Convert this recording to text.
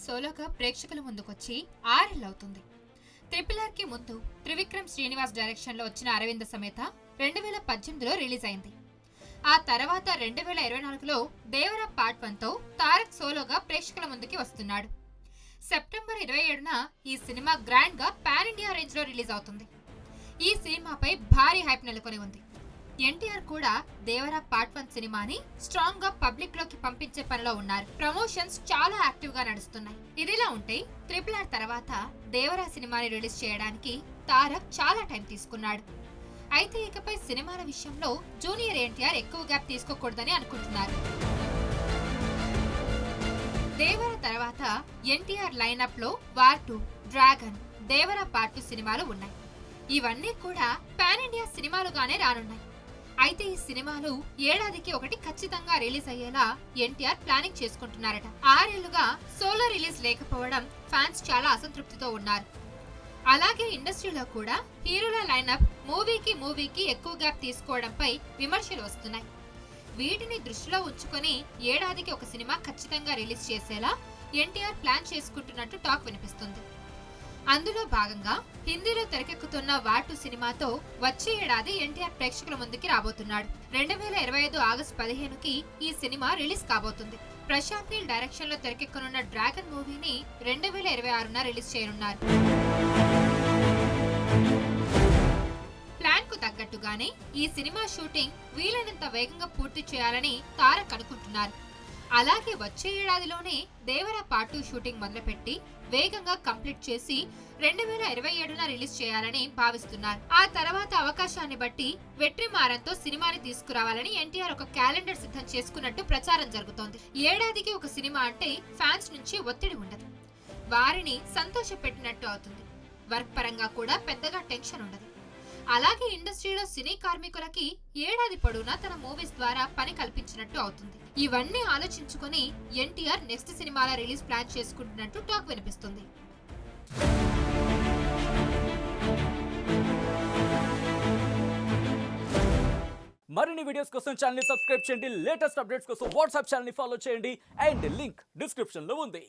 సోలోగా ప్రేక్షకుల ముందుకొచ్చి 6 ఏళ్లవుతుంది. ట్రిపుల్ ఆర్ కి ముందు త్రివిక్రమ్ శ్రీనివాస్ డైరెక్షన్ లో వచ్చిన అరవింద సమేత 2018లో రిలీజ్ అయింది. ఆ తర్వాత 2024లో దేవరా పార్ట్ 1తో తారక్ సోలోగా ప్రేక్షకుల ముందుకి వస్తున్నాడు. సెప్టెంబర్ 27న ఈ సినిమా గ్రాండ్ గా పాన్ ఇండియా రేంజ్ లో రిలీజ్ అవుతుంది. ఈ సినిమాపై భారీ హైప్ నెలకొని ఉంది. ఎన్టీఆర్ కూడా దేవరా పార్ట్ 1 సినిమాని స్ట్రాంగ్ గా పబ్లిక్ లోకి పంపించే పనిలో ఉన్నారు. ప్రమోషన్స్ చాలా యాక్టివ్ గా నడుస్తున్నాయి. ఇదిలా ఉంటే ట్రిపుల్ ఆర్ తర్వాత దేవరా సినిమాని రిలీజ్ చేయడానికి తారక్ చాలా టైం తీసుకున్నాడు. అయితే ఇకపై సినిమాల విషయంలో జూనియర్ ఎన్టీఆర్ ఎక్కువ గ్యాప్ తీసుకోకూడదని అనుకుంటున్నారు. దేవరా తర్వాత ఎన్టీఆర్ లైనప్ లో వార్ 2, డ్రాగన్, దేవరా పార్ట్ 2 సినిమాలు ఉన్నాయి. ఇవన్నీ కూడా పాన్ ఇండియా సినిమాలుగానే రానున్నాయి. అయితే ఈ సినిమాలు ఏడాదికి ఒకటి ఖచ్చితంగా రిలీజ్ అయ్యేలా ఎన్టీఆర్ ప్లానింగ్ చేసుకుంటున్నారట. 6 ఏళ్లుగా సోలో రిలీజ్ లేకపోవడం ఫ్యాన్స్ చాలా అసంతృప్తితో ఉన్నారు. అలాగే ఇండస్ట్రీలో కూడా హీరోల లైనప్ మూవీకి ఎక్కువ గ్యాప్ తీసుకోవడంపై విమర్శలు వస్తున్నాయి. వీటిని దృష్టిలో ఉంచుకొని ఏడాదికి ఒక సినిమా ఖచ్చితంగా రిలీజ్ చేసేలా ఎన్టీఆర్ ప్లాన్ చేసుకుంటున్నట్టు టాక్ వినిపిస్తుంది. అందులో భాగంగా హిందీలో తెరకెక్కుతున్న వార్ 2 సినిమాతో వచ్చే ఏడాది ఎన్టీఆర్ ప్రేక్షకుల ముందుకి రాబోతున్నాడు. 2025 ఆగస్టు 15కి ఈ సినిమా రిలీజ్ కాబోతుంది. ప్రశాంత్ నీల్ డైరెక్షన్ లో తెరకెక్కనున్న డ్రాగన్ మూవీని 2026న రిలీజ్ చేయనున్నారు. ప్లాన్ కు తగ్గట్టుగానే ఈ సినిమా షూటింగ్ వీలైనంత వేగంగా పూర్తి చేయాలని తారక్ అనుకుంటున్నారు. అలాగే వచ్చే ఏడాదిలోనే దేవరా పార్ట్ 2 షూటింగ్ మొదలుపెట్టి వేగంగా కంప్లీట్ చేసి 2027న రిలీజ్ చేయాలని భావిస్తున్నారు. ఆ తర్వాత అవకాశాన్ని బట్టి వెట్రిమారన్తో సినిమాని తీసుకురావాలని ఎన్టీఆర్ ఒక క్యాలెండర్ సిద్ధం చేసుకున్నట్టు ప్రచారం జరుగుతోంది. ఏడాదికి ఒక సినిమా అంటే ఫ్యాన్స్ నుంచి ఒత్తిడి ఉండదు, వారిని సంతోషపెట్టినట్టు అవుతుంది. వర్క్ పరంగా కూడా పెద్దగా టెన్షన్ ఉండదు. అలాగే ఇండస్ట్రీలో సినీ కార్మికులకి ఏడాది పొడవునా తన మూవీస్ ద్వారా పని కల్పించినట్టు అవుతుంది. ఇవన్నీ ఆలోచించుకొని ఎన్టీఆర్ నెక్స్ట్ సినిమాల రిలీజ్ ప్లాన్ చేసుకుంటున్నట్టు టాక్ వినిపిస్తుంది. మరిన్ని వీడియోస్ కోసం ఛానల్ ని సబ్స్క్రైబ్ చేయండి. లేటెస్ట్ అప్డేట్స్ కోసం వాట్సాప్ ఛానల్ ని ఫాలో చేయండి. అండ్ లింక్ డిస్క్రిప్షన్ లో ఉంది.